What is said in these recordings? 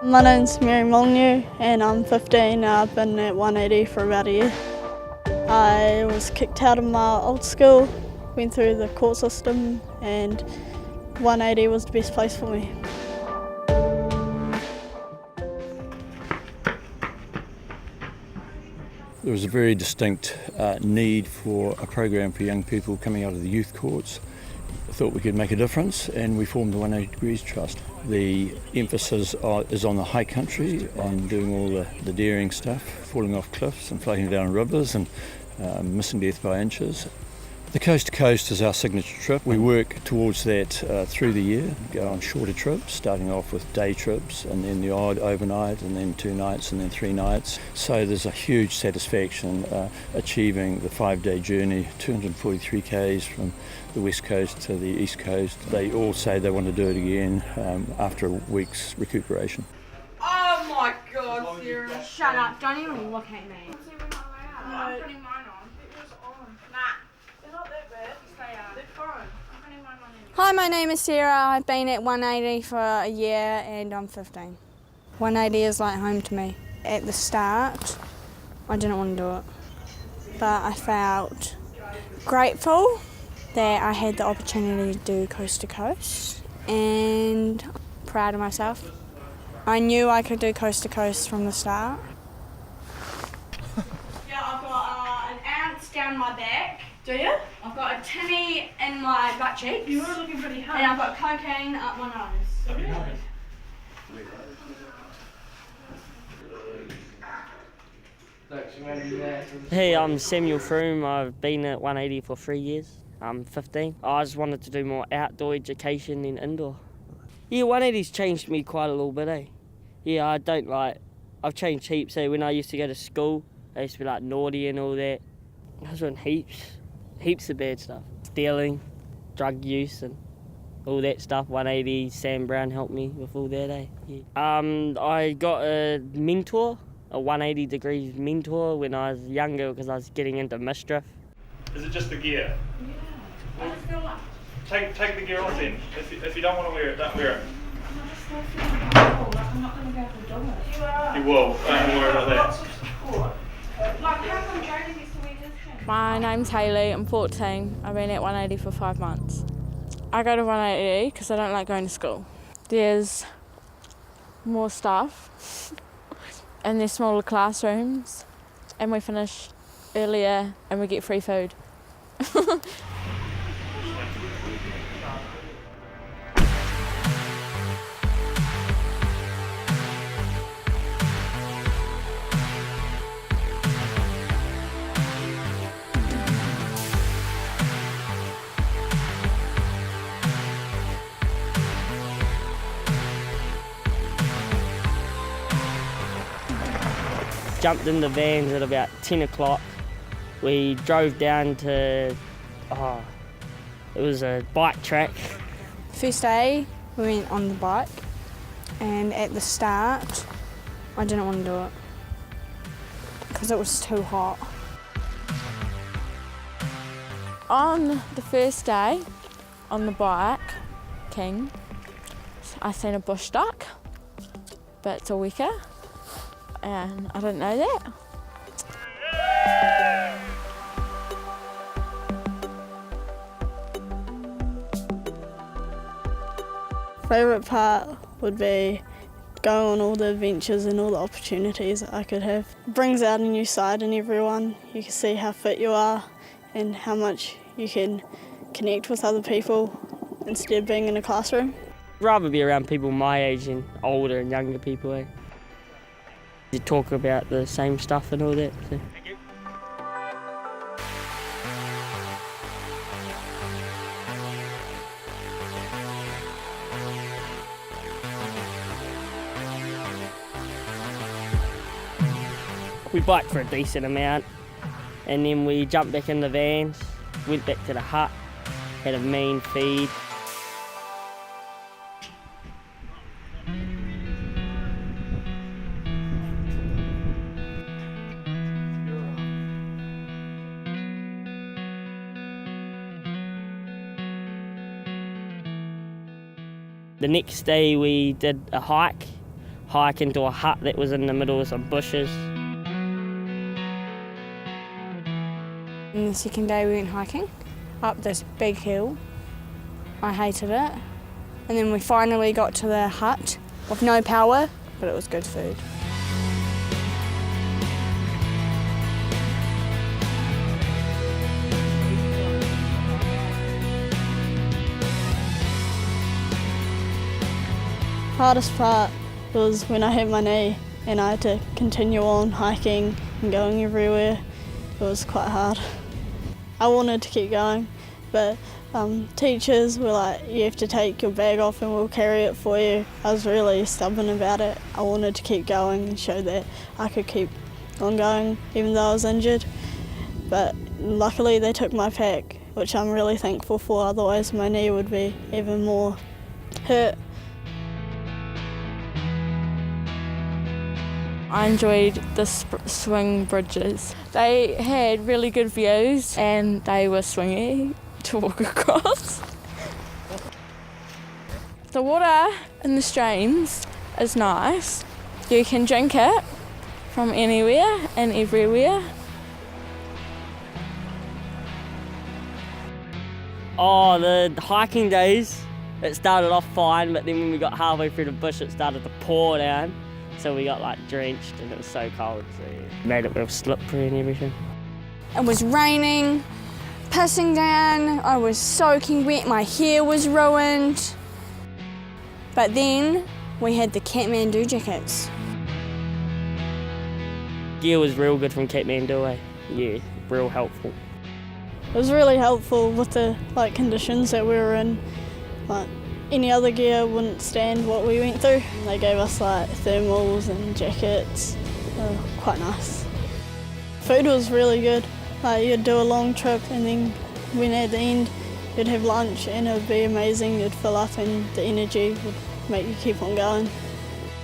My name's Mary Molyneux and I'm 15. I've been at 180 for about a year. I was kicked out of my old school, went through the court system and 180 was the best place for me. There was a very distinct need for a program for young people coming out of the youth courts. I thought we could make a difference and we formed the 180 Degrees Trust. The emphasis is on the high country, on doing all the daring stuff, falling off cliffs and floating down rivers and missing death by inches. The coast to coast is our signature trip. We work towards that through the year, go on shorter trips, starting off with day trips and then the odd overnight and then 2 nights and then 3 nights. So there's a huge satisfaction achieving the 5-day journey, 243 k's from the west coast to the east coast. They all say they want to do it again after a week's recuperation. Oh my God, Sarah. Shut up, don't even look at me. I'm putting mine on. Nah. They're not that bad. They are. They're fine. I'm putting mine on anyway. Hi, my name is Sarah. I've been at 180 for a year and I'm 15. 180 is like home to me. At the start, I didn't want to do it, but I felt grateful that I had the opportunity to do coast to coast and proud of myself. I knew I could do coast to coast from the start. Yeah, I've got an ounce down my back. Do you? I've got a tinny in my butt cheeks. You were looking pretty hard. And I've got cocaine up my nose. Really? Hey, I'm Samuel Froome. I've been at 180 for 3 years. I'm 15. I just wanted to do more outdoor education than indoor. Yeah, 180's changed me quite a little bit, eh? Yeah, I've changed heaps, eh? When I used to go to school, I used to be like naughty and all that. I was doing heaps of bad stuff. Stealing, drug use and all that stuff. 180, Sam Brown helped me with all that, eh? Yeah. I got a mentor, a 180 degrees mentor when I was younger because I was getting into mischief. Is it just the gear? I just feel like Take the gear off then. If you don't want to wear it, don't wear it. I'm just so feeling cold, like I'm not going to be able to do it. You are. You will. Don't worry about Lots that. of support. Like, how come Jodie gets to wear his thing? My name's Hayley, I'm 14. I've been at 180 for 5 months. I go to 180 because I don't like going to school. There's more stuff and there's smaller classrooms and we finish earlier and we get free food. Jumped in the vans at about 10 o'clock. We drove down to, it was a bike track. First day, we went on the bike and at the start, I didn't want to do it because it was too hot. On the first day on the bike, I seen a bush duck, but it's a weka. And I didn't know that. Favourite part would be going on all the adventures and all the opportunities that I could have. It brings out a new side in everyone. You can see how fit you are and how much you can connect with other people instead of being in a classroom. I'd rather be around people my age and older and younger people, eh? You talk about the same stuff and all that. So. Thank you. We biked for a decent amount and then we jumped back in the vans, went back to the hut, had a mean feed. The next day we did a hike hike into a hut that was in the middle of some bushes. And the second day we went hiking up this big hill. I hated it. And then we finally got to the hut with no power, but it was good food. Hardest part was when I hit my knee and I had to continue on hiking and going everywhere. It was quite hard. I wanted to keep going, but teachers were like, you have to take your bag off and we'll carry it for you. I was really stubborn about it. I wanted to keep going and show that I could keep on going even though I was injured. But luckily they took my pack, which I'm really thankful for, otherwise my knee would be even more hurt. I enjoyed the swing bridges. They had really good views and they were swingy to walk across. The water in the streams is nice. You can drink it from anywhere and everywhere. Oh, the hiking days, it started off fine, but then when we got halfway through the bush, it started to pour down. So we got like drenched and it was so cold, so yeah, made it real slippery and everything. It was raining, pissing down, I was soaking wet, my hair was ruined. But then we had the Kathmandu jackets. Gear was real good from Kathmandu, eh? Yeah, real helpful. It was really helpful with the conditions that we were in. Any other gear wouldn't stand what we went through. They gave us thermals and jackets. They were quite nice. Food was really good. You'd do a long trip and then when at the end you'd have lunch and it would be amazing. You'd fill up and the energy would make you keep on going.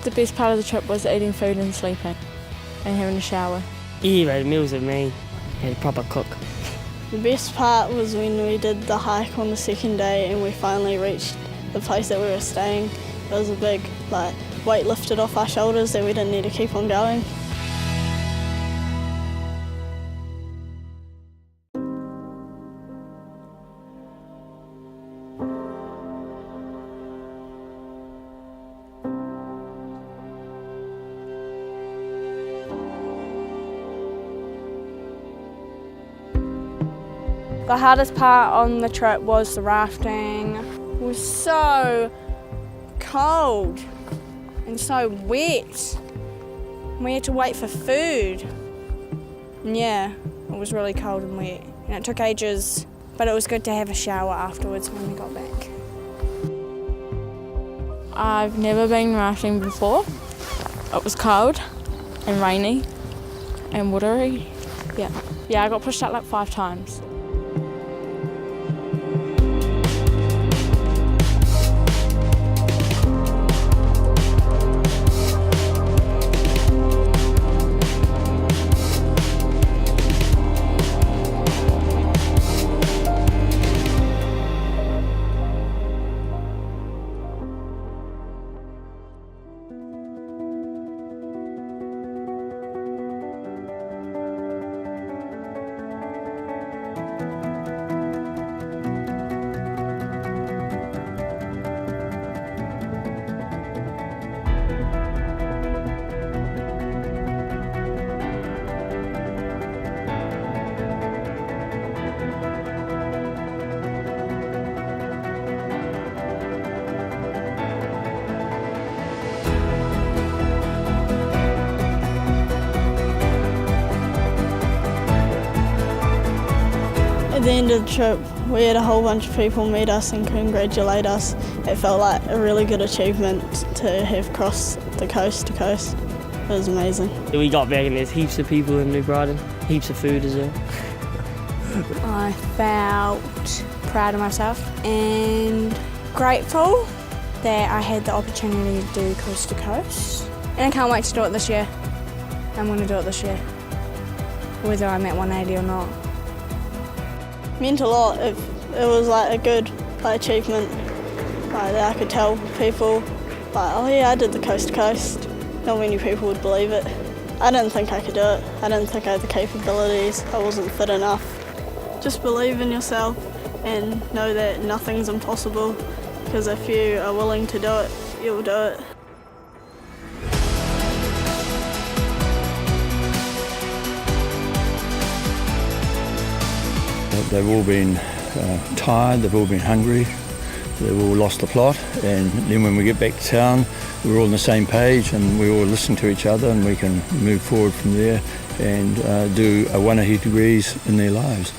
The best part of the trip was eating food and sleeping and having a shower. Yeah, but meals with me, had a proper cook. The best part was when we did the hike on the second day and we finally reached the place that we were staying. It was a big weight lifted off our shoulders that we didn't need to keep on going. The hardest part on the trip was the rafting. It was so cold and so wet. We had to wait for food. And yeah, it was really cold and wet. And it took ages, but it was good to have a shower afterwards when we got back. I've never been rafting before. It was cold and rainy and watery. Yeah, I got pushed out 5 times. At the end of the trip, we had a whole bunch of people meet us and congratulate us. It felt like a really good achievement to have crossed the coast to coast. It was amazing. We got back and there's heaps of people in New Brighton, heaps of food as well. I felt proud of myself and grateful that I had the opportunity to do coast to coast. And I can't wait to do it this year. I'm going to do it this year, whether I'm at 180 or not. Meant a lot. It was a good achievement that I could tell people, oh yeah, I did the coast to coast. not many people would believe it. I didn't think I could do it. I didn't think I had the capabilities. I wasn't fit enough. Just believe in yourself and know that nothing's impossible, because if you are willing to do it, you'll do it. They've all been tired, they've all been hungry, they've all lost the plot, and then when we get back to town we're all on the same page and we all listen to each other and we can move forward from there and do a 180 degrees in their lives.